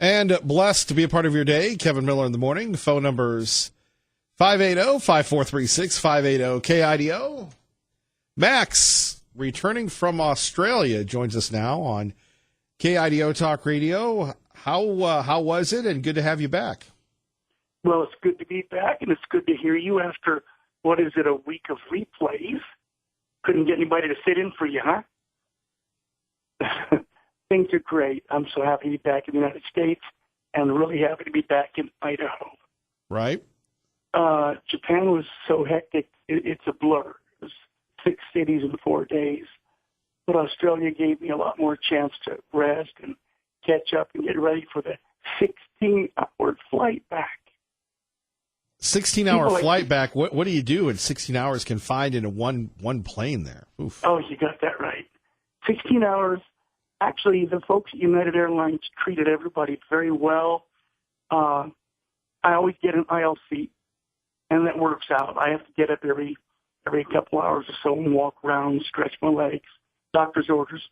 And blessed to be a part of your day. Kevin Miller in the morning. Phone numbers 580-5436, 580-KIDO. Max, returning from Australia, joins us now on KIDO Talk Radio. How was it? And good to have you back. Well, it's good to be back, and it's good to hear you after, what is it, a week of replays? Couldn't get anybody to sit in for you, huh? Things are great. I'm so happy to be back in the United States and really happy to be back in Idaho. Right. Japan was so hectic, it's a blur. It was 6 cities in 4 days. But Australia gave me a lot more chance to rest and catch up and get ready for the 16-hour flight back. 16-hour flight back. What do you do in 16 hours confined into one plane there? Oof. Oh, you got that right. 16 hours. Actually, the folks at United Airlines treated everybody very well. I always get an aisle seat, and that works out. I have to get up every couple hours or so and walk around, stretch my legs, doctor's orders.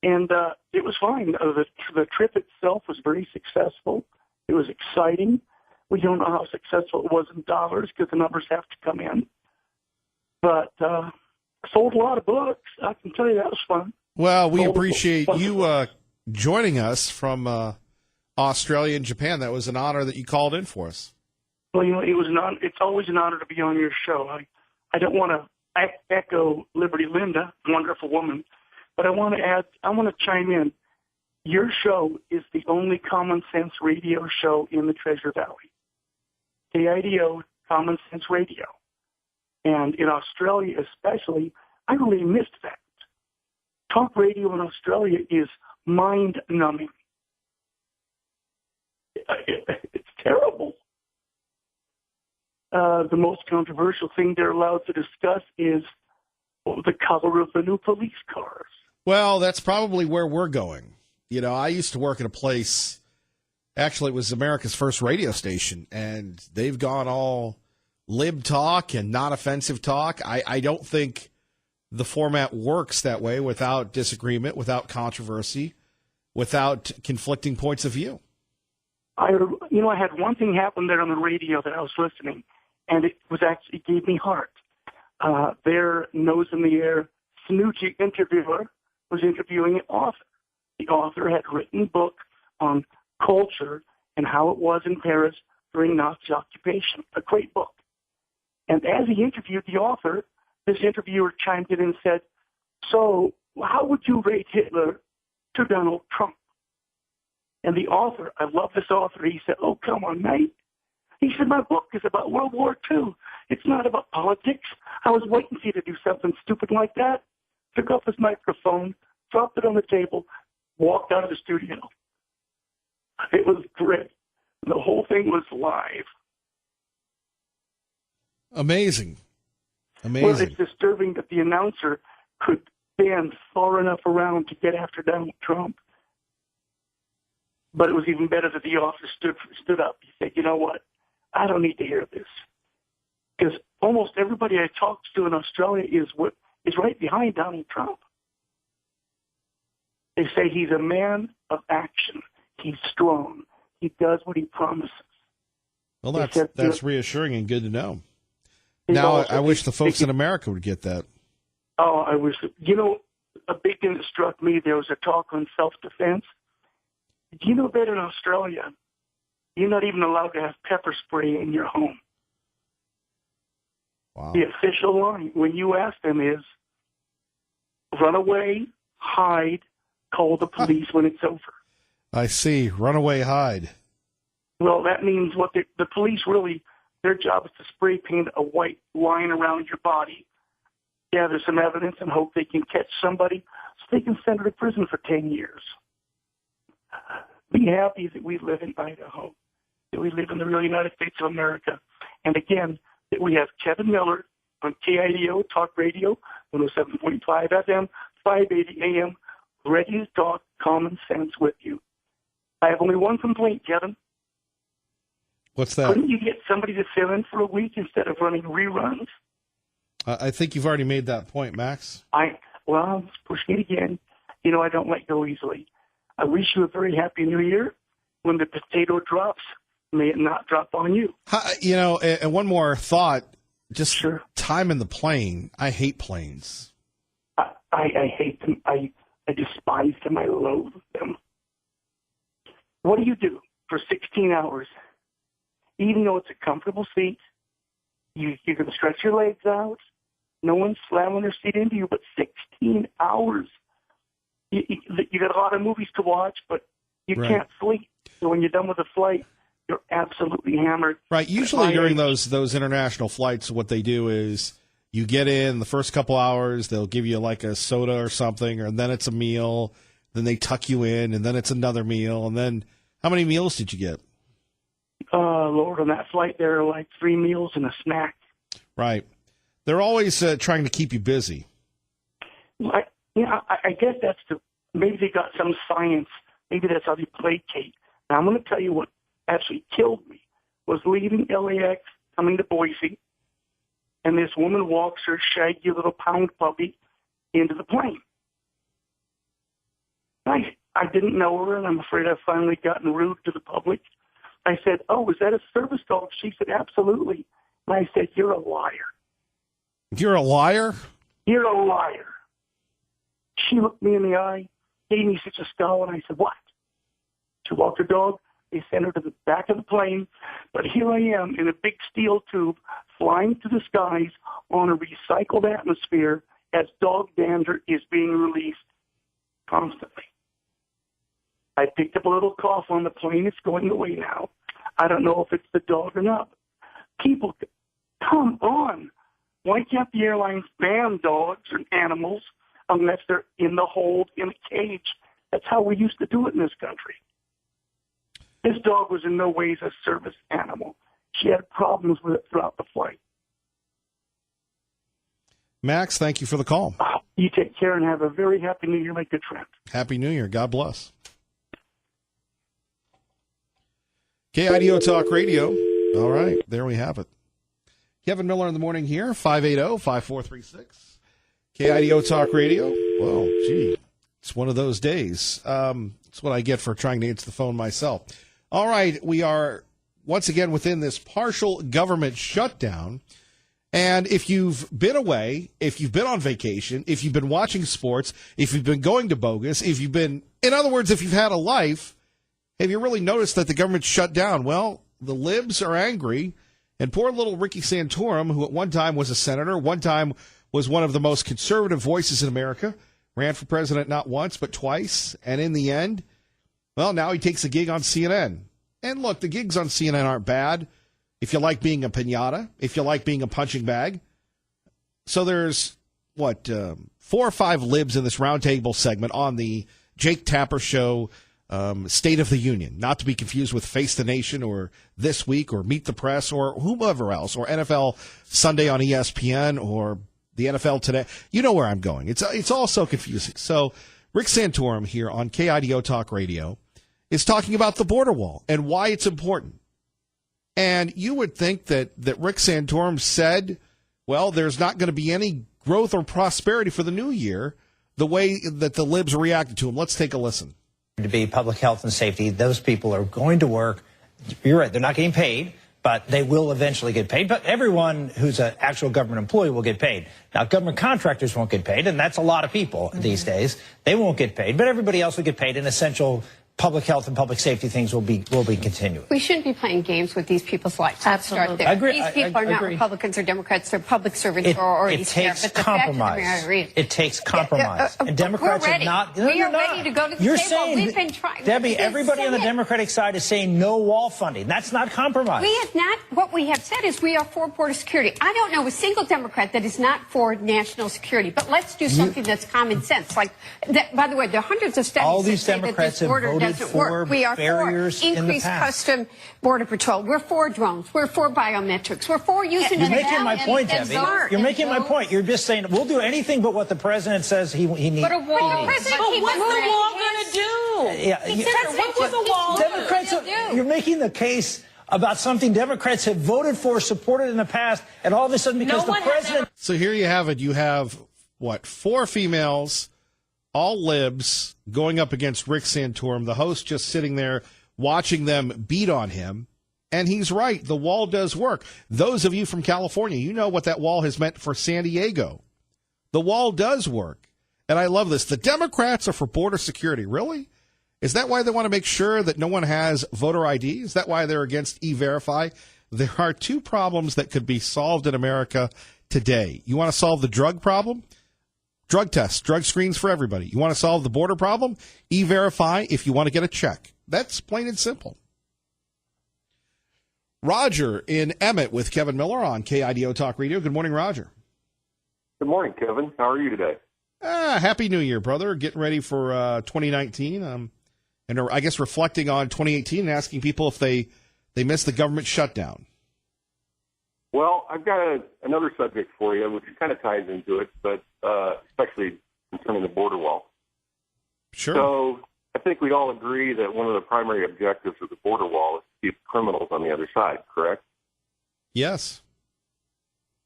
And it was fine. The trip itself was very successful. It was exciting. We don't know how successful it was in dollars because the numbers have to come in. But sold a lot of books. I can tell you that was fun. Well, we appreciate you joining us from Australia and Japan. That was an honor that you called in for us. Well, it was it's always an honor to be on your show. I don't want to echo Liberty Linda, wonderful woman, but I want to chime in. Your show is the only common sense radio show in the Treasure Valley. KIDO, Common Sense Radio. And in Australia especially, I really missed that. Talk radio in Australia is mind-numbing. It's terrible. The most controversial thing they're allowed to discuss is the color of the new police cars. Well, that's probably where we're going. You know, I used to work at a place, actually it was America's first radio station, and they've gone all lib talk and not offensive talk. I don't think the format works that way without disagreement, without controversy, without conflicting points of view. I had one thing happen there on the radio that I was listening, and it gave me heart. Their nose in the air, snooty interviewer was interviewing an author. The author had written a book on culture and how it was in Paris during Nazi occupation, a great book. And as he interviewed the author, this interviewer chimed in and said, "So how would you rate Hitler to Donald Trump?" And the author, I love this author, he said, "Oh, come on, mate." He said, "My book is about World War II. It's not about politics. I was waiting for you to do something stupid like that." Took off his microphone, dropped it on the table, walked out of the studio. It was great. The whole thing was live. Amazing. Well, it's disturbing that the announcer could stand far enough around to get after Donald Trump. But it was even better that the author stood up. He said, "You know what? I don't need to hear this." Because almost everybody I talked to in Australia is right behind Donald Trump. They say he's a man of action. He's strong. He does what he promises. Well, that's reassuring and good to know. Now, I wish the folks in America would get that. Oh, I wish. A big thing that struck me, there was a talk on self-defense. Do you know that in Australia, you're not even allowed to have pepper spray in your home? Wow. The official line, when you ask them, is run away, hide, call the police when it's over. I see. Run away, hide. Well, that means what the police really, their job is to spray paint a white line around your body, gather some evidence, and hope they can catch somebody so they can send her to prison for 10 years. Be happy that we live in Idaho, that we live in the real United States of America. And again, that we have Kevin Miller on KIDO Talk Radio, 107.5 FM, 580 AM, ready to talk common sense with you. I have only one complaint, Kevin. What's that? Couldn't you get somebody to fill in for a week instead of running reruns? I think you've already made that point, Max. I'm pushing it again. I don't let go easily. I wish you a very happy new year. when the potato drops, may it not drop on you. You know, and one more thought, just Sure. time in the plane. I hate planes. I hate them. I despise them. I loathe them. What do you do for 16 hours? Even though it's a comfortable seat, you're going to stretch your legs out. No one's slamming their seat into you, but 16 hours. You got a lot of movies to watch, but you Right. can't sleep. So when you're done with the flight, you're absolutely hammered. Right. Usually At my during age- those international flights, what they do is you get in the first couple hours, they'll give you like a soda or something, and then it's a meal. Then they tuck you in, and then it's another meal. And then how many meals did you get? Lord, on that flight, there are like 3 meals and a snack. Right. They're always trying to keep you busy. I guess maybe they got some science. Maybe that's how they placate. Now, I'm going to tell you what actually killed me was leaving LAX, coming to Boise, and this woman walks her shaggy little pound puppy into the plane. I didn't know her, and I'm afraid I've finally gotten rude to the public. I said, "Oh, is that a service dog?" She said, "Absolutely." And I said, "You're a liar. You're a liar? You're a liar." She looked me in the eye, gave me such a scowl, and I said, "What?" She walked her dog. They sent her to the back of the plane. But here I am in a big steel tube flying to the skies on a recycled atmosphere as dog dander is being released constantly. I picked up a little cough on the plane. It's going away now. I don't know if it's the dog or not. People, come on. Why can't the airlines ban dogs and animals unless they're in the hold in a cage? That's how we used to do it in this country. This dog was in no ways a service animal. She had problems with it throughout the flight. Max, thank you for the call. You take care and have a very happy New Year. Make good friends. Happy New Year. God bless. KIDO Talk Radio. All right, there we have it. Kevin Miller in the morning here, 580-5436. KIDO Talk Radio. Well, gee, it's one of those days. It's what I get for trying to answer the phone myself. All right, we are once again within this partial government shutdown. And if you've been away, if you've been on vacation, if you've been watching sports, if you've been going to bogus, if you've been, in other words, if you've had a life, have you really noticed that the government's shut down? Well, the libs are angry, and poor little Ricky Santorum, who at one time was a senator, one time was one of the most conservative voices in America, ran for president not once but twice, and in the end, well, now he takes a gig on CNN. And look, the gigs on CNN aren't bad if you like being a piñata, if you like being a punching bag. So there's, 4 or 5 libs in this roundtable segment on the Jake Tapper Show, State of the Union, not to be confused with Face the Nation or This Week or Meet the Press or whomever else, or NFL Sunday on ESPN or the NFL Today. You know where I'm going. It's all so confusing. So Rick Santorum here on KIDO Talk Radio is talking about the border wall and why it's important. And you would think that Rick Santorum said, well, there's not going to be any growth or prosperity for the new year the way that the libs reacted to him. Let's take a listen. To be public health and safety, those people are going to work. You're right, they're not getting paid, but they will eventually get paid. But everyone who's an actual government employee will get paid. Now, government contractors won't get paid, and that's a lot of people these days. They won't get paid, but everybody else will get paid, and essential public health and public safety things will be continuing. We shouldn't be playing games with these people's lives. Absolutely. Start there. I agree. These people are not Republicans or Democrats. They're public servants who are already It takes there. But the fact of the compromise. matter is- It takes compromise. And Democrats we're ready. have not. We are ready to go to the You're table. saying, We've been trying. Debbie, We've been everybody on the saying it. Democratic side is saying no wall funding. That's not compromise. We have not. What we have said is we are for border security. I don't know a single Democrat that is not for national security. But let's do something that's common sense. Like, that, by the way, there are hundreds of studies All that these say that Democrats this border have voted doesn't for work. We are barriers for in the increased past. custom border patrol. We're for drones. We're for biometrics. We're for using You're it making my point, and Debbie. smart. You're making my point. You're just saying we'll do anything but what the president says he needs. But a wall. he needs. But what's the wall going to do? Yeah, He said, what was the wall Democrats, going to do? you're making the case about something Democrats have voted for, supported in the past, and all of a sudden because the president. So here you have it. You have, 4 females, all libs, going up against Rick Santorum, the host just sitting there watching them beat on him. And he's right. The wall does work. Those of you from California, you know what that wall has meant for San Diego. The wall does work. And I love this. The Democrats are for border security. Really? Is that why they want to make sure that no one has voter ID? Is that why they're against E-Verify? There are two problems that could be solved in America today. You want to solve the drug problem? Drug tests, drug screens for everybody. You want to solve the border problem? E-Verify if you want to get a check. That's plain and simple. Roger in Emmett with Kevin Miller on KIDO Talk Radio. Good morning, Roger. Good morning, Kevin. How are you today? Happy New Year, brother. Getting ready for 2019. And I guess reflecting on 2018 and asking people if they missed the government shutdown. Well, I've got another subject for you, which kind of ties into it, but especially concerning the border wall. Sure. So I think we all agree that one of the primary objectives of the border wall is to keep criminals on the other side, correct? Yes.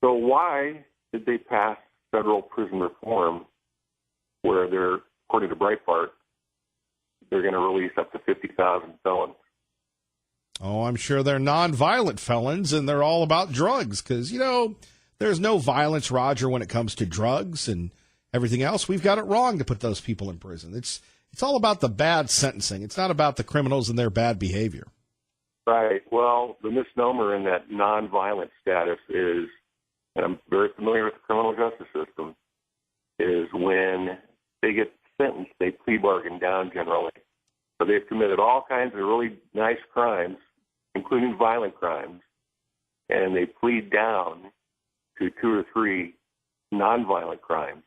So why did they pass federal prison reform where they're, according to Breitbart, they're going to release up to 50,000 felons? Oh, I'm sure they're nonviolent felons, and they're all about drugs because, there's no violence, Roger, when it comes to drugs and everything else. We've got it wrong to put those people in prison. It's all about the bad sentencing. It's not about the criminals and their bad behavior. Right. Well, the misnomer in that nonviolent status is, and I'm very familiar with the criminal justice system, is when they get sentenced, they plea bargain down generally. So they've committed all kinds of really nice crimes, including violent crimes, and they plead down to 2 or 3 nonviolent crimes,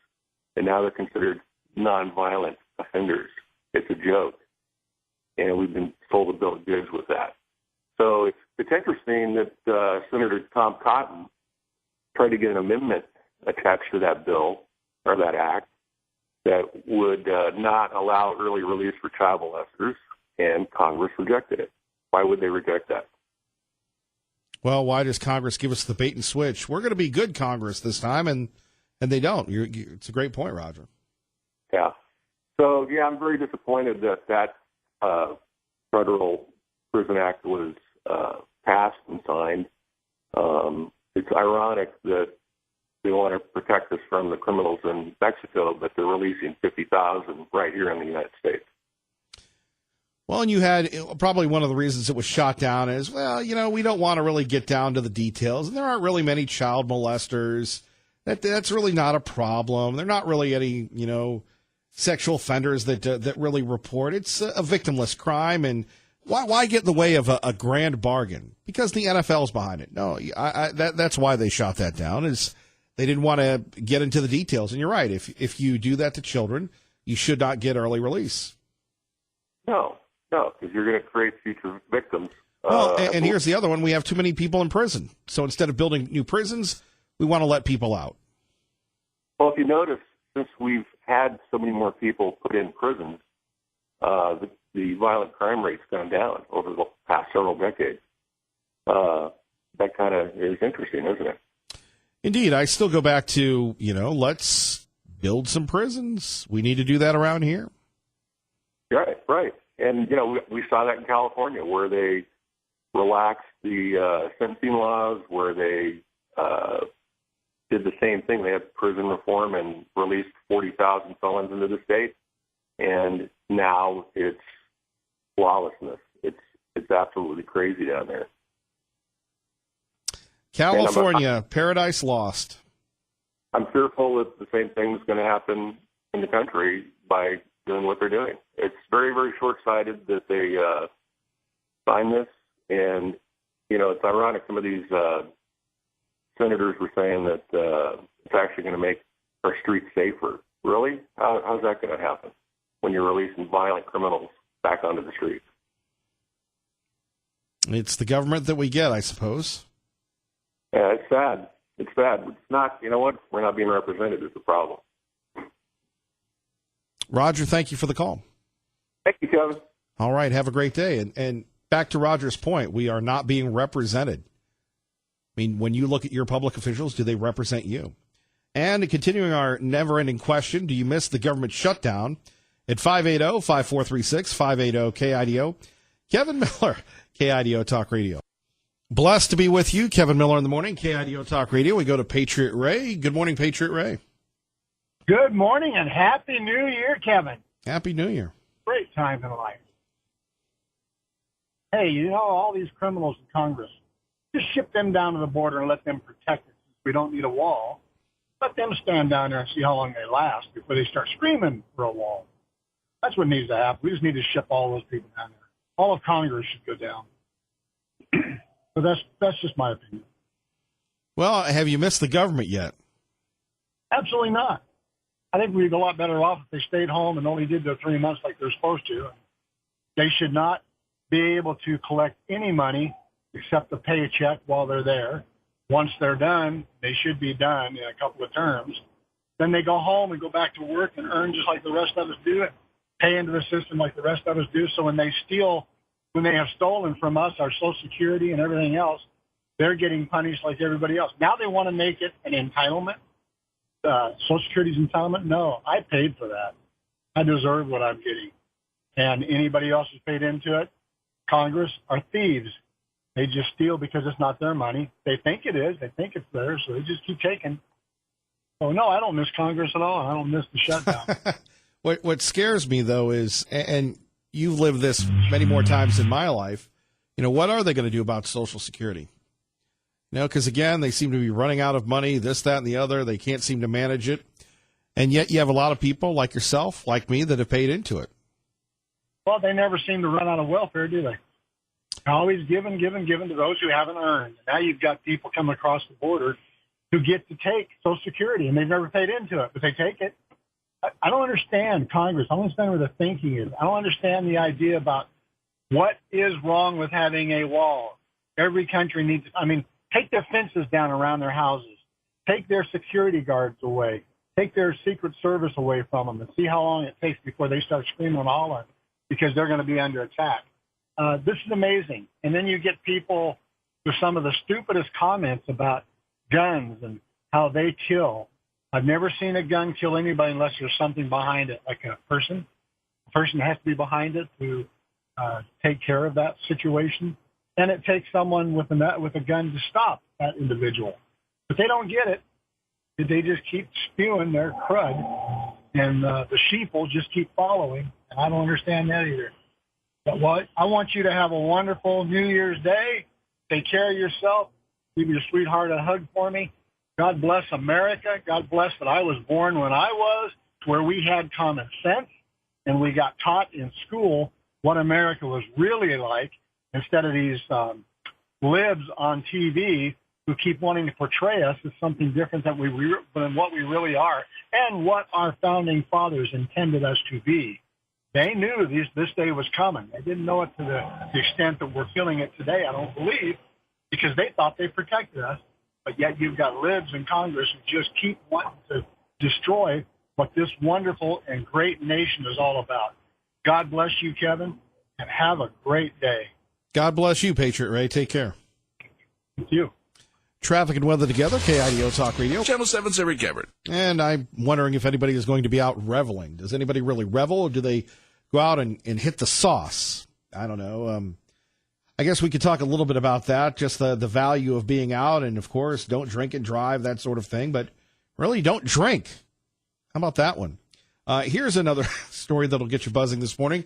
and now they're considered nonviolent offenders. It's a joke, and we've been told to build goods with that. So it's interesting that Senator Tom Cotton tried to get an amendment attached to that bill or that act that would not allow early release for child molesters, and Congress rejected it. Why would they reject that? Well, why does Congress give us the bait and switch? We're going to be good Congress this time, and they don't. It's a great point, Roger. Yeah. So, I'm very disappointed that federal prison act was passed and signed. It's ironic that they want to protect us from the criminals in Mexico, but they're releasing 50,000 right here in the United States. Well, and you had probably one of the reasons it was shot down is, we don't want to really get down to the details. And there aren't really many child molesters. That's really not a problem. There are not really any, sexual offenders that really report. It's a victimless crime. And why get in the way of a grand bargain? Because the NFL's behind it. No, that's why they shot that down, is they didn't want to get into the details. And you're right. If you do that to children, you should not get early release. No, because you're going to create future victims. Well, and here's the other one. We have too many people in prison. So instead of building new prisons, we want to let people out. Well, if you notice, since we've had so many more people put in prisons, the violent crime rate's gone down over the past several decades. That kind of is interesting, isn't it? Indeed. I still go back to, let's build some prisons. We need to do that around here. Right. And, we saw that in California where they relaxed the sentencing laws, where they did the same thing. They had prison reform and released 40,000 felons into the state. And now it's lawlessness. It's absolutely crazy down there. California, paradise lost. I'm fearful that the same thing is going to happen in the country by doing what they're doing. It's very, very short-sighted that they signed this. And, it's ironic. Some of these senators were saying that it's actually going to make our streets safer. Really? How's that going to happen when you're releasing violent criminals back onto the streets? It's the government that we get, I suppose. Yeah, it's sad. It's bad. It's not, we're not being represented is the problem. Roger, thank you for the call. Thank you, Kevin. All right, have a great day. And back to Roger's point, we are not being represented. I mean, when you look at your public officials, do they represent you? And continuing our never-ending question, do you miss the government shutdown? At 580-5436, 580-KIDO. Kevin Miller, KIDO Talk Radio. Blessed to be with you, Kevin Miller in the morning, KIDO Talk Radio. We go to Patriot Ray. Good morning, Patriot Ray. Good morning and Happy New Year, Kevin. Happy New Year. Great time in life. Hey, you know, all these criminals in Congress, just ship them down to the border and let them protect it. We don't need a wall. Let them stand down there and see how long they last before they start screaming for a wall. That's what needs to happen. We just need to ship all those people down there. All of Congress should go down. So that's just my opinion. Well, have you missed the government yet? Absolutely not. I think we'd be a lot better off if they stayed home and only did their 3 months like they're supposed to. They should not be able to collect any money except to pay a check while they're there. Once they're done, they should be done in a couple of terms. Then they go home and go back to work and earn just like the rest of us do and pay into the system like the rest of us do. So when they have stolen from us our Social Security and everything else, they're getting punished like everybody else. Now they want to make it an entitlement. Social Security's entitlement? No, I paid for that. I deserve what I'm getting. And anybody else who's paid into it, Congress, are thieves. They just steal because it's not their money. They think it is. They think it's theirs, so they just keep taking. So, no, I don't miss Congress at all. I don't miss the shutdown. What scares me, though, is, and you've lived this many more times in my life, you know, what are they going to do about Social Security? You know, because, again, they seem to be running out of money, this, that, and the other. They can't seem to manage it. And yet you have a lot of people like yourself, like me, that have paid into it. Well, they never seem to run out of welfare, do they? Always given to those who haven't earned. Now you've got people coming across the border who get to take Social Security, and they've never paid into it, but they take it. I don't understand Congress. I don't understand where the thinking is. I don't understand the idea about what is wrong with having a wall. Every country needs, take their fences down around their houses. Take their security guards away. Take their Secret Service away from them and see how long it takes before they start screaming and hollering because they're going to be under attack. This is amazing. And then you get people with some of the stupidest comments about guns and how they kill. I've never seen a gun kill anybody unless there's something behind it, like a person. A person has to be behind it to take care of that situation. And it takes someone with a gun to stop that individual. But they don't get it. They just keep spewing their crud, and the sheep will just keep following. And I don't understand that either. But I want you to have a wonderful New Year's Day. Take care of yourself. Give your sweetheart a hug for me. God bless America. God bless that I was born when I was, where we had common sense, and we got taught in school what America was really like, instead of these libs on TV who keep wanting to portray us as something different than what we really are and what our founding fathers intended us to be. They knew this day was coming. They didn't know it to the extent that we're feeling it today, I don't believe, because they thought they protected us. But yet you've got libs in Congress who just keep wanting to destroy what this wonderful and great nation is all about. God bless you, Kevin, and have a great day. God bless you, Patriot Ray. Take care. Thank you. Traffic and weather together, KIDO Talk Radio. Channel 7's Eric Everett. And I'm wondering if anybody is going to be out reveling. Does anybody really revel, or do they go out and hit the sauce? I don't know. I guess we could talk a little bit about that, just the value of being out, and, of course, don't drink and drive, that sort of thing. But really, don't drink. How about that one? Here's another story that'll get you buzzing this morning.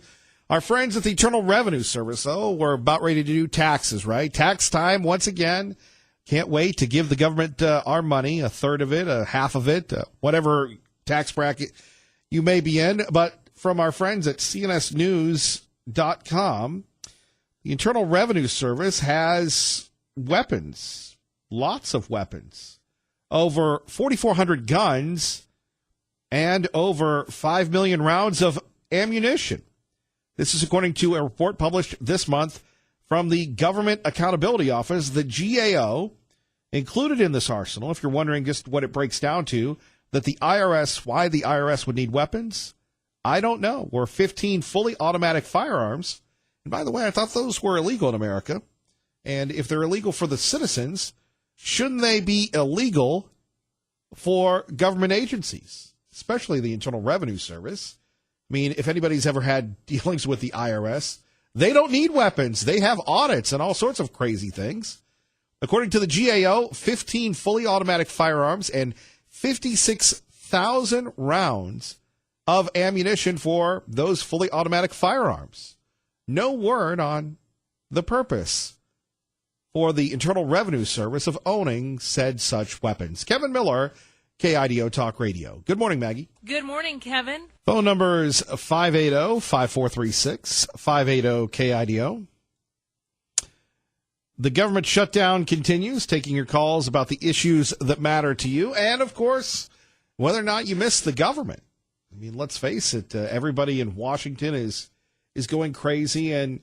Our friends at the Internal Revenue Service, we're about ready to do taxes, right? Tax time once again. Can't wait to give the government our money, a third of it, a half of it, whatever tax bracket you may be in. But from our friends at cnsnews.com, the Internal Revenue Service has weapons, lots of weapons, over 4,400 guns, and over 5 million rounds of ammunition. This is according to a report published this month from the Government Accountability Office, the GAO. Included in this arsenal, if you're wondering just what it breaks down to, that the IRS, why the IRS would need weapons, I don't know. Were 15 fully automatic firearms. And by the way, I thought those were illegal in America. And if they're illegal for the citizens, shouldn't they be illegal for government agencies, especially the Internal Revenue Service? I mean, if anybody's ever had dealings with the IRS, They don't need weapons. They have audits and all sorts of crazy things. According to the GAO, 15 fully automatic firearms and 56,000 rounds of ammunition for those fully automatic firearms. No word on the purpose for the Internal Revenue Service of owning said such weapons. Kevin Miller, KIDO Talk Radio. Good morning, Maggie. Good morning, Kevin. Phone number is 580-5436, 580-KIDO. The government shutdown continues, taking your calls about the issues that matter to you, and, of course, whether or not you miss the government. I mean, let's face it, everybody in Washington is going crazy, and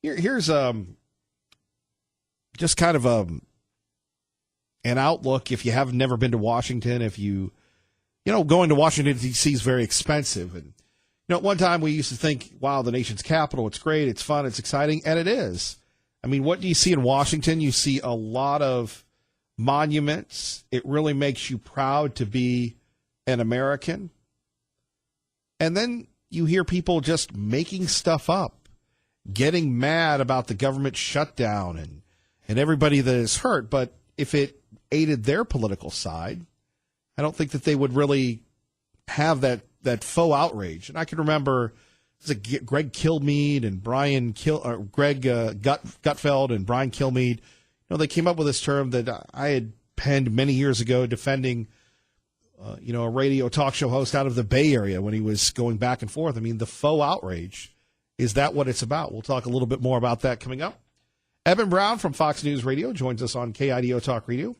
here's just kind of an outlook if you have never been to Washington. If you going to Washington, D.C. is very expensive. And, at one time we used to think, wow, the nation's capital, it's great, it's fun, it's exciting, and it is. I mean, what do you see in Washington? You see a lot of monuments. It really makes you proud to be an American. And then you hear people just making stuff up, getting mad about the government shutdown and everybody that is hurt. But if it aided their political side, I don't think that they would really have that faux outrage. And I can remember Greg Kilmeade and Greg Gutfeld and Brian Kilmeade. They came up with this term that I had penned many years ago defending, a radio talk show host out of the Bay Area when he was going back and forth. I mean, the faux outrage, is that what it's about? We'll talk a little bit more about that coming up. Eben Brown from Fox News Radio joins us on KIDO Talk Radio.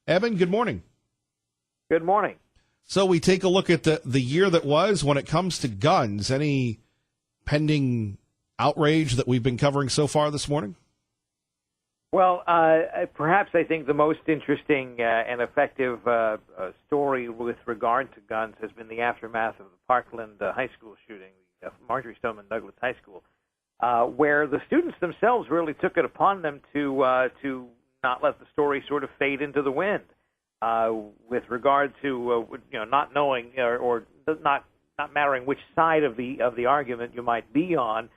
Eben, good morning. Good morning. So we take a look at the year that was when it comes to guns. Any pending outrage that we've been covering so far this morning? Well, perhaps I think the most interesting and effective story with regard to guns has been the aftermath of the Parkland High School shooting, Marjorie Stoneman Douglas High School, where the students themselves really took it upon them to not let the story sort of fade into the wind. With regard to not knowing or not mattering which side of the argument you might be on,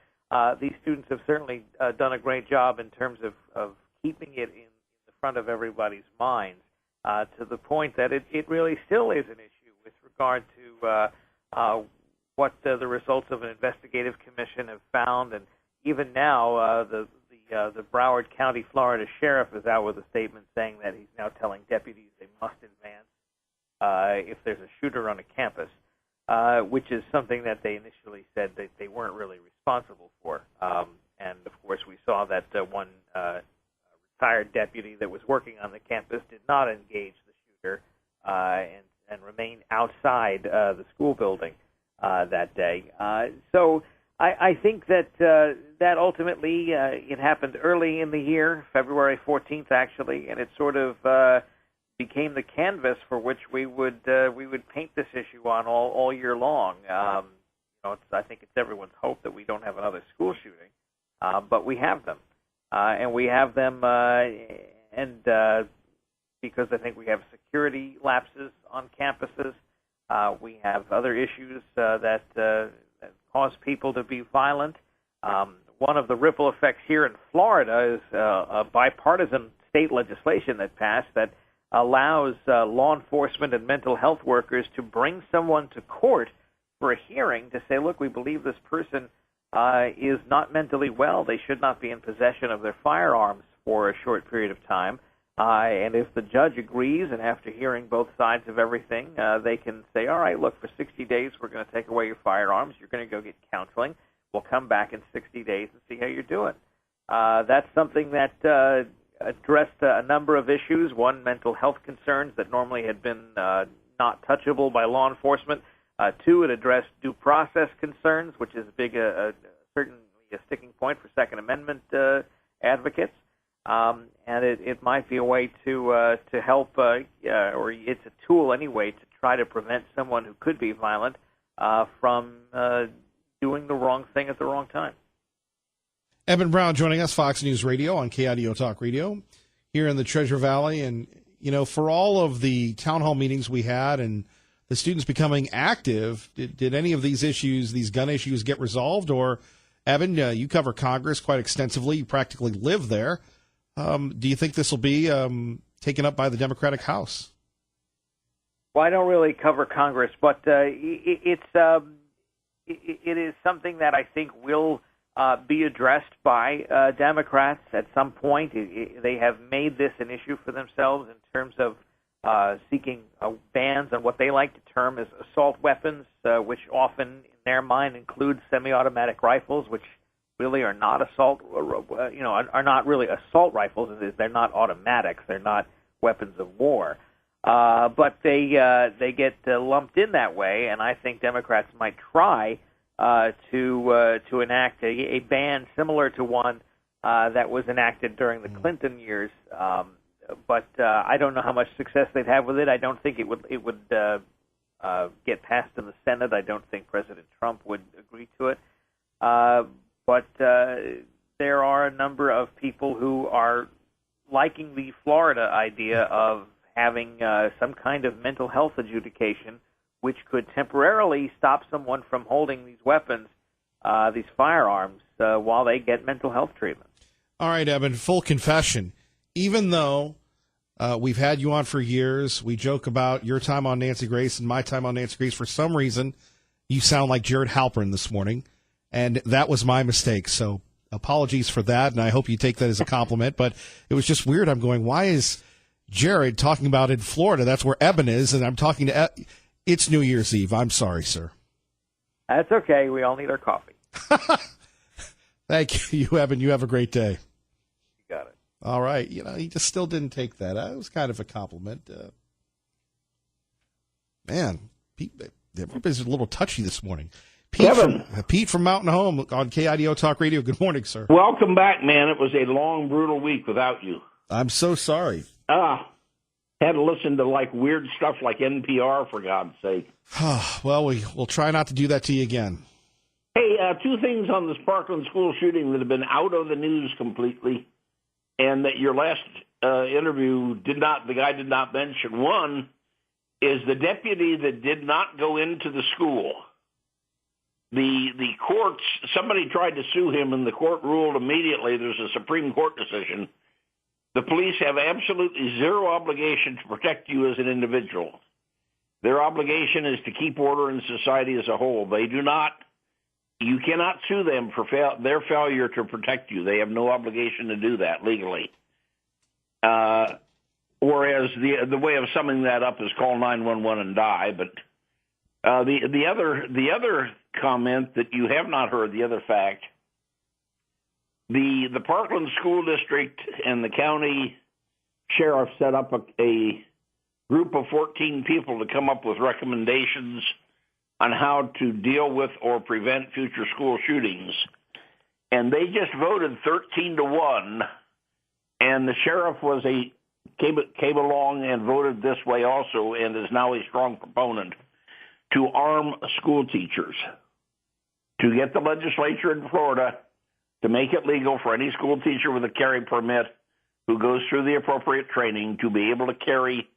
these students have certainly done a great job in terms of keeping it in the front of everybody's minds, to the point that it really still is an issue with regard to what the results of an investigative commission have found. And even now, the Broward County, Florida sheriff is out with a statement saying that he's now telling deputies they must advance if there's a shooter on a campus, which is something that they initially said that they weren't really responsible for. And, of course, we saw that one retired deputy that was working on the campus did not engage the shooter and remain outside the school building that day. So I think that that ultimately it happened early in the year, February 14th, actually, and it sort of became the canvas for which we would paint this issue on all year long. I think it's everyone's hope that we don't have another school shooting, but we have them, and we have them, because I think we have security lapses on campuses. We have other issues that cause people to be violent. One of the ripple effects here in Florida is a bipartisan state legislation that passed that allows law enforcement and mental health workers to bring someone to court for a hearing to say, look, we believe this person is not mentally well. They should not be in possession of their firearms for a short period of time. And if the judge agrees, and after hearing both sides of everything, they can say, all right, look, for 60 days, we're going to take away your firearms. You're going to go get counseling. We'll come back in 60 days and see how you're doing. That's something that addressed a number of issues. One, mental health concerns that normally had been not touchable by law enforcement. Two, it addressed due process concerns, which is certainly a sticking point for Second Amendment advocates. And it might be a way to help, or it's a tool anyway, to try to prevent someone who could be violent from doing the wrong thing at the wrong time. Eben Brown joining us, Fox News Radio on KIDO Talk Radio here in the Treasure Valley. And, for all of the town hall meetings we had and the students becoming active, did any of these issues, these gun issues, get resolved? Or Evan, you cover Congress quite extensively. You practically live there. Do you think this will be taken up by the Democratic House? Well, I don't really cover Congress, but it is something that I think will be addressed by Democrats at some point. They have made this an issue for themselves in terms of seeking bans on what they like to term as assault weapons, which often, in their mind, include semi-automatic rifles, which really are not are not really assault rifles. They're not automatics. They're not weapons of war. But they get lumped in that way, and I think Democrats might try to enact a ban similar to one that was enacted during the Clinton years. But I don't know how much success they'd have with it. I don't think it would get passed in the Senate. I don't think President Trump would agree to it. But there are a number of people who are liking the Florida idea of having some kind of mental health adjudication, which could temporarily stop someone from holding these weapons, these firearms, while they get mental health treatment. All right, Evan, full confession. Even though we've had you on for years, we joke about your time on Nancy Grace and my time on Nancy Grace. For some reason, you sound like Jared Halpern this morning, and that was my mistake. So apologies for that, and I hope you take that as a compliment. But it was just weird. I'm going, why is Jared talking about in Florida? That's where Eben is, and I'm talking to it's New Year's Eve. I'm sorry, sir. That's okay. We all need our coffee. Thank you, Eben. You have a great day. You got it. All right. He just still didn't take that. It was kind of a compliment. Man, Pete, everybody's a little touchy this morning. Pete from Mountain Home on KIDO Talk Radio. Good morning, sir. Welcome back, man. It was a long, brutal week without you. I'm so sorry. Had to listen to weird stuff like NPR, for God's sake. Well, we'll try not to do that to you again. Hey, two things on this Parkland school shooting that have been out of the news completely, and that your last interview the guy did not mention. One is the deputy that did not go into the school. The courts, somebody tried to sue him, and the court ruled immediately. There's a Supreme Court decision. The police have absolutely zero obligation to protect you as an individual. Their obligation is to keep order in society as a whole. You cannot sue them for their failure to protect you. They have no obligation to do that legally. Whereas the way of summing that up is call 911 and die. But the other comment that you have not heard, the other fact, the Parkland School District and the county sheriff set up a group of 14 people to come up with recommendations on how to deal with or prevent future school shootings. And they just voted 13-1, and the sheriff came along and voted this way also, and is now a strong proponent to arm school teachers, to get the legislature in Florida to make it legal for any school teacher with a carry permit who goes through the appropriate training to be able to carry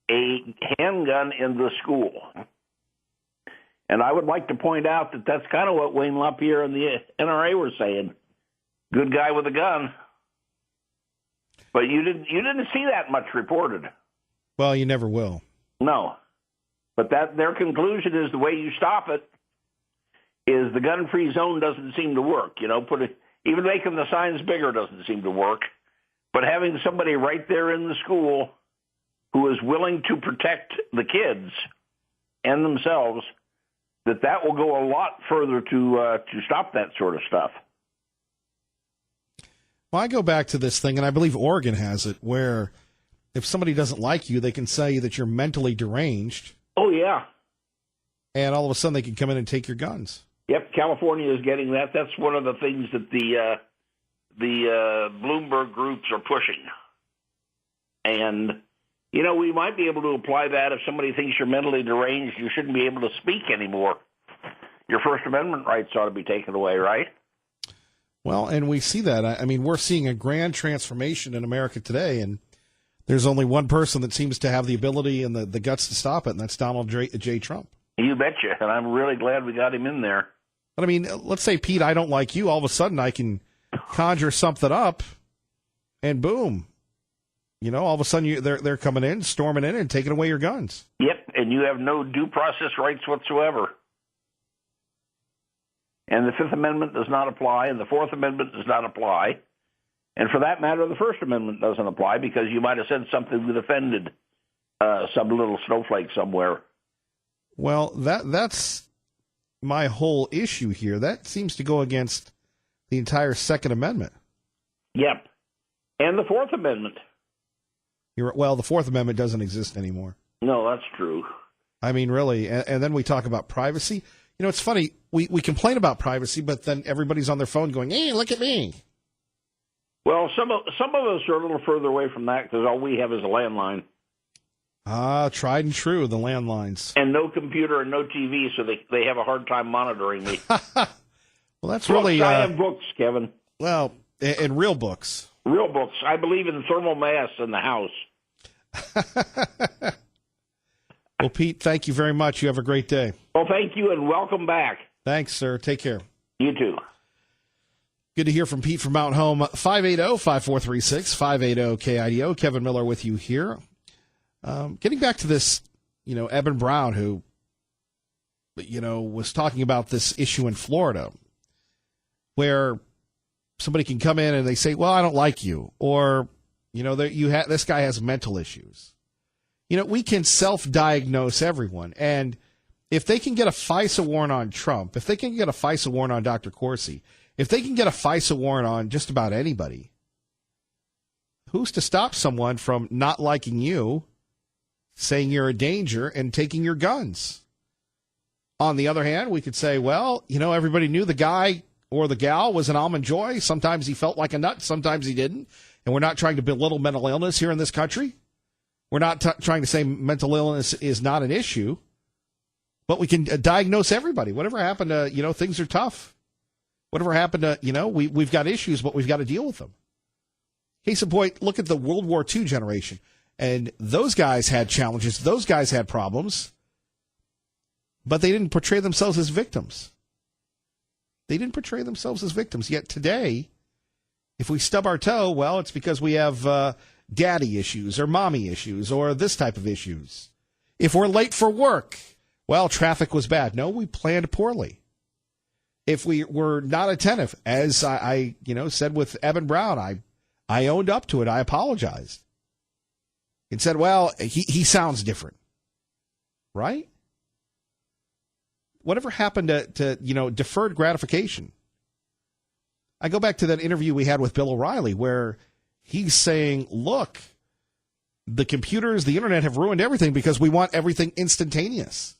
a handgun in the school. And I would like to point out that that's kind of what Wayne LaPierre and the NRA were saying. Good guy with a gun. But you didn't see that much reported. Well, you never will. No. But their conclusion is the way you stop it is the gun-free zone doesn't seem to work. Even making the signs bigger doesn't seem to work. But having somebody right there in the school who is willing to protect the kids and themselves, that will go a lot further to stop that sort of stuff. Well, I go back to this thing, and I believe Oregon has it, where if somebody doesn't like you, they can say that you're mentally deranged. Oh, yeah. And all of a sudden they can come in and take your guns. Yep, California is getting that. That's one of the things that the Bloomberg groups are pushing. And, we might be able to apply that if somebody thinks you're mentally deranged, you shouldn't be able to speak anymore. Your First Amendment rights ought to be taken away, right? Well, and we see that. I mean, we're seeing a grand transformation in America today, and there's only one person that seems to have the ability and the guts to stop it, and that's Donald J. Trump. You betcha, and I'm really glad we got him in there. But I mean, let's say, Pete, I don't like you. All of a sudden, I can conjure something up, and boom. You know, all of a sudden, they're coming in, storming in, and taking away your guns. Yep, and you have no due process rights whatsoever. And the Fifth Amendment does not apply, and the Fourth Amendment does not apply. And for that matter, the First Amendment doesn't apply because you might have said something that offended some little snowflake somewhere. Well, that's my whole issue here. That seems to go against the entire Second Amendment. Yep. And the Fourth Amendment. Well, the Fourth Amendment doesn't exist anymore. No, that's true. I mean, really. And then we talk about privacy. You know, it's funny. We complain about privacy, but then everybody's on their phone going, hey, look at me. Well, some of us are a little further away from that because all we have is a landline. Tried and true, the landlines. And no computer and no TV, so they have a hard time monitoring me. Well, that's books, really... I have books, Kevin. Well, and real books. Real books. I believe in thermal mass in the house. Well, Pete, thank you very much. You have a great day. Well, thank you, and welcome back. Thanks, sir. Take care. You too. Good to hear from Pete from Mountain Home. 580-5436, 580-KIDO. Kevin Miller with you here. Getting back to this, Eben Brown, who, was talking about this issue in Florida, where somebody can come in and they say, well, I don't like you, or, this guy has mental issues. We can self-diagnose everyone, and if they can get a FISA warrant on Trump, if they can get a FISA warrant on Dr. Corsi, if they can get a FISA warrant on just about anybody, who's to stop someone from not liking you, saying you're a danger, and taking your guns? On the other hand, we could say, well, everybody knew the guy or the gal was an almond joy. Sometimes he felt like a nut, sometimes he didn't. And we're not trying to belittle mental illness here in this country. We're not trying to say mental illness is not an issue. But we can diagnose everybody. Whatever happened to, things are tough. Whatever happened to, we've got issues, but we've got to deal with them. Case in point, look at the World War II generation. And those guys had challenges. Those guys had problems. But they didn't portray themselves as victims. They didn't portray themselves as victims. Yet today, if we stub our toe, well, it's because we have daddy issues or mommy issues or this type of issues. If we're late for work, well, traffic was bad. No, we planned poorly. If we were not attentive, as I said with Eben Brown, I owned up to it. I apologized. And said, well, he sounds different. Right? Whatever happened to deferred gratification? I go back to that interview we had with Bill O'Reilly where he's saying, look, the computers, the internet have ruined everything because we want everything instantaneous.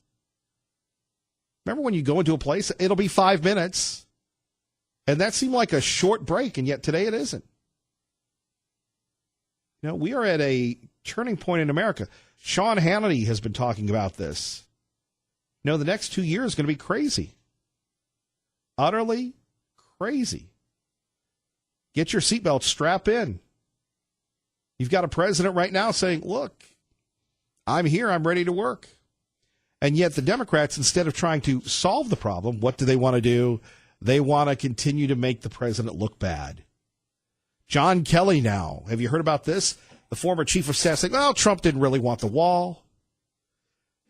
Remember when you go into a place, it'll be 5 minutes. And that seemed like a short break, and yet today it isn't. We are at a turning point in America. Sean Hannity has been talking about this. The next 2 years is going to be crazy. Utterly crazy. Get your seatbelt, strap in. You've got a president right now saying, look, I'm here, I'm ready to work. And yet the Democrats, instead of trying to solve the problem, what do they want to do? They want to continue to make the president look bad. John Kelly now. Have you heard about this? The former chief of staff saying, well, Trump didn't really want the wall.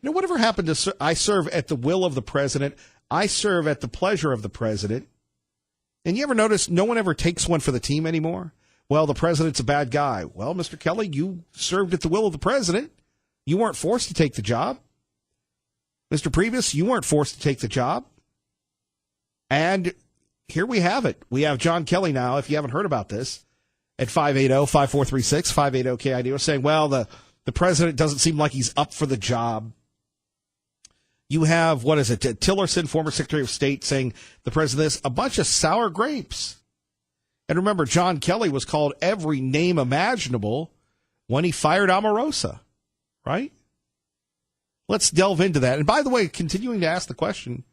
Whatever happened to I serve at the will of the president. I serve at the pleasure of the president. And you ever notice no one ever takes one for the team anymore? Well, the president's a bad guy. Well, Mr. Kelly, you served at the will of the president. You weren't forced to take the job. Mr. Priebus, you weren't forced to take the job. And here we have it. We have John Kelly now, if you haven't heard about this, at 580-5436, 580-KIDO, saying, well, the president doesn't seem like he's up for the job. You have, Tillerson, former Secretary of State, saying the president is a bunch of sour grapes. And remember, John Kelly was called every name imaginable when he fired Omarosa, right? Let's delve into that. And by the way, continuing to ask the question,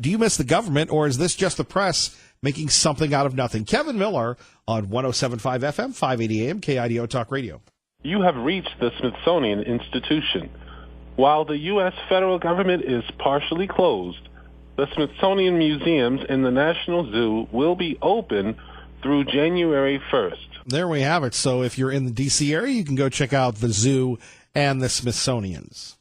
do you miss the government, or is this just the press making something out of nothing? Kevin Miller on 107.5 FM, 580 AM, KIDO Talk Radio. You have reached the Smithsonian Institution. While the U.S. federal government is partially closed, the Smithsonian Museums in the National Zoo will be open through January 1st. There we have it. So if you're in the D.C. area, you can go check out the zoo and the Smithsonian's.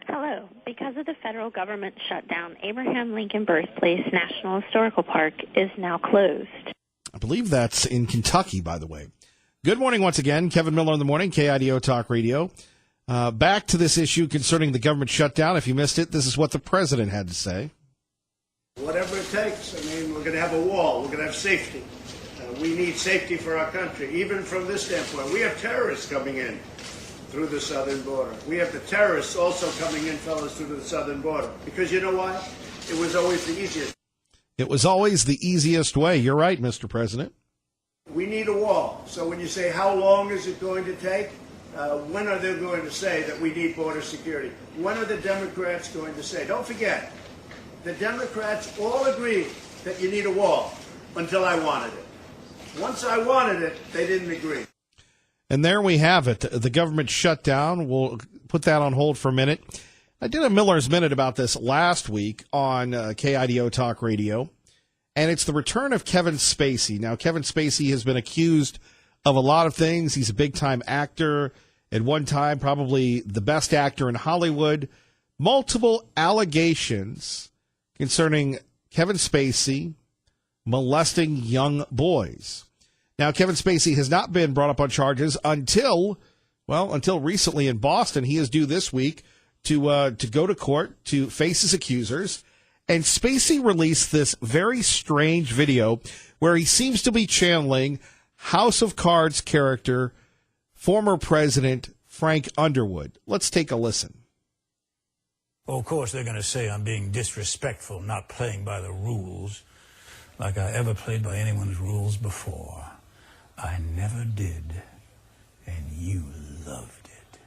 Hello. Because of the federal government shutdown, Abraham Lincoln Birthplace National Historical Park is now closed. I believe that's in Kentucky, by the way. Good morning once again. Kevin Miller in the morning, KIDO Talk Radio. Back to this issue concerning the government shutdown. If you missed it, this is what the president had to say. Whatever it takes. I mean, we're going to have a wall. We're going to have safety. We need safety for our country, even from this standpoint. We have terrorists coming in through the southern border. We have the terrorists also coming in, fellas, through the southern border. Because you know why? It was always the easiest. It was always the easiest way. You're right, Mr. President. We need a wall. So when you say how long is it going to take, when are they going to say that we need border security? When are the Democrats going to say? Don't forget, the Democrats all agreed that you need a wall until I wanted it. Once I wanted it, they didn't agree. And there we have it. The government shutdown. We'll put that on hold for a minute. I did a Miller's Minute about this last week on KIDO Talk Radio, and it's the return of Kevin Spacey. Now, Kevin Spacey has been accused of a lot of things. He's a big-time actor. At one time, probably the best actor in Hollywood. Multiple allegations concerning Kevin Spacey molesting young boys. Now, Kevin Spacey has not been brought up on charges until recently in Boston. He is due this week to go to court to face his accusers. And Spacey released this very strange video where he seems to be channeling House of Cards character, former President Frank Underwood. Let's take a listen. Well, of course, they're going to say I'm being disrespectful, not playing by the rules, like I ever played by anyone's rules before. I never did, and you loved it.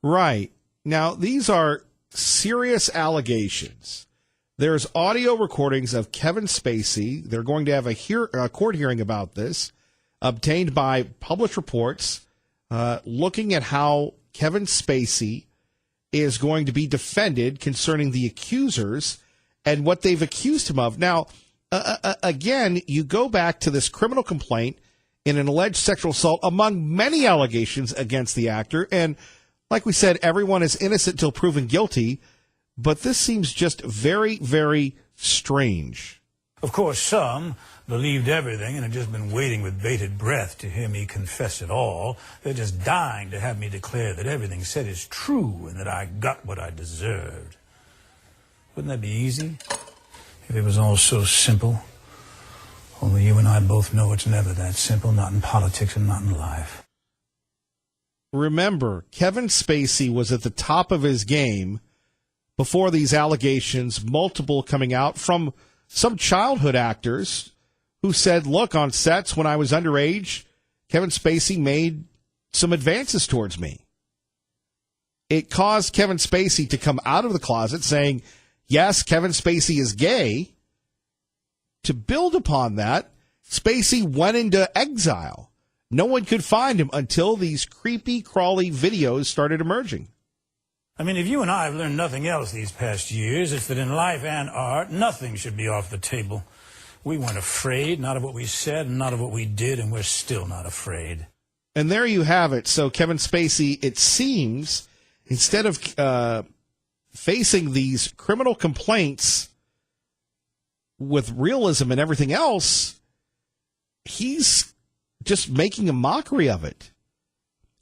Right. Now, these are serious allegations. There's audio recordings of Kevin Spacey. They're going to have a court hearing about this, obtained by published reports, looking at how Kevin Spacey is going to be defended concerning the accusers and what they've accused him of. Now, again, you go back to this criminal complaint in an alleged sexual assault among many allegations against the actor. And like we said, everyone is innocent until proven guilty. But this seems just very, very strange. Of course, some believed everything and had just been waiting with bated breath to hear me confess it all. They're just dying to have me declare that everything said is true and that I got what I deserved. Wouldn't that be easy? If it was all so simple. Only you and I both know it's never that simple, not in politics and not in life. Remember, Kevin Spacey was at the top of his game before these allegations, multiple coming out from some childhood actors who said, look, on sets when I was underage, Kevin Spacey made some advances towards me. It caused Kevin Spacey to come out of the closet saying, yes, Kevin Spacey is gay. To build upon that, Spacey went into exile. No one could find him until these creepy, crawly videos started emerging. I mean, if you and I have learned nothing else these past years, it's that in life and art, nothing should be off the table. We weren't afraid, not of what we said, and not of what we did, and we're still not afraid. And there you have it. So Kevin Spacey, it seems, instead of facing these criminal complaints with realism and everything else, he's just making a mockery of it.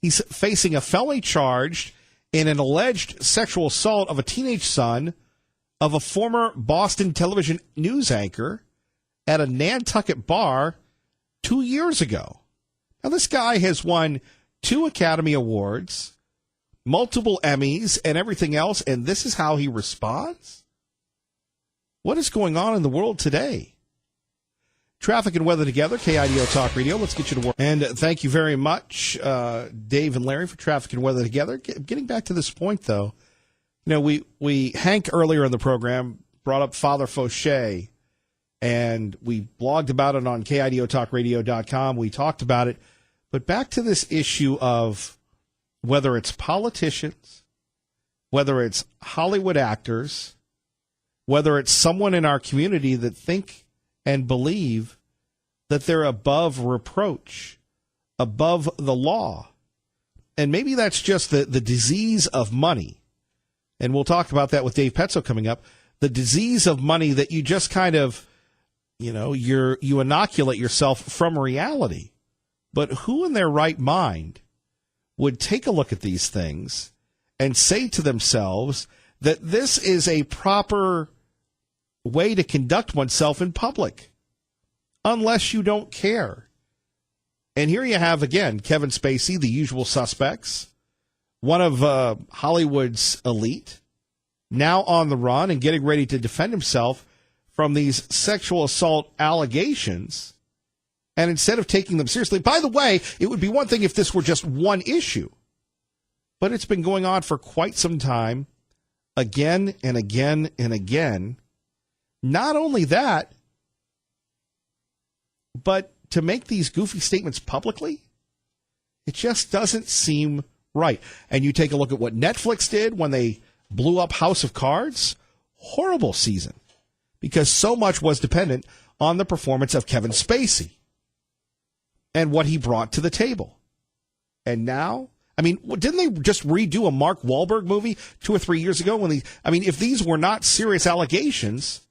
He's facing a felony charge in an alleged sexual assault of a teenage son of a former Boston television news anchor at a Nantucket bar 2 years ago. Now, this guy has won 2 Academy Awards, multiple Emmys, and everything else, and this is how he responds? What is going on in the world today? Traffic and weather together, KIDO Talk Radio. Let's get you to work. And thank you very much, Dave and Larry, for traffic and weather together. Getting back to this point, though, you know, we Hank earlier in the program brought up Father Fauché, and we blogged about it on KIDOTalkRadio.com. We talked about it. But back to this issue of whether it's politicians, whether it's Hollywood actors, whether it's someone in our community that think and believe that they're above reproach, above the law. And maybe that's just the disease of money. And we'll talk about that with Dave Petzo coming up. The disease of money that you just kind of, you inoculate yourself from reality. But who in their right mind would take a look at these things and say to themselves that this is a proper way to conduct oneself in public, unless you don't care? And here you have, again, Kevin Spacey, the usual suspects, one of Hollywood's elite, now on the run and getting ready to defend himself from these sexual assault allegations. And instead of taking them seriously, by the way, it would be one thing if this were just one issue, but it's been going on for quite some time, again and again and again. Not only that, but to make these goofy statements publicly, it just doesn't seem right. And you take a look at what Netflix did when they blew up House of Cards. Horrible season, because so much was dependent on the performance of Kevin Spacey and what he brought to the table. And now, didn't they just redo a Mark Wahlberg movie 2 or 3 years ago? If these were not serious allegations,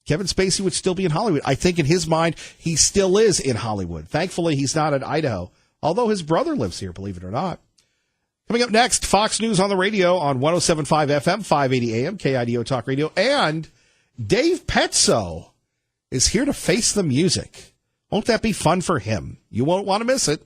Kevin Spacey would still be in Hollywood. I think in his mind, he still is in Hollywood. Thankfully, he's not in Idaho, although his brother lives here, believe it or not. Coming up next, Fox News on the radio on 107.5 FM, 580 AM, KIDO Talk Radio. And Dave Petzo is here to face the music. Won't that be fun for him? You won't want to miss it.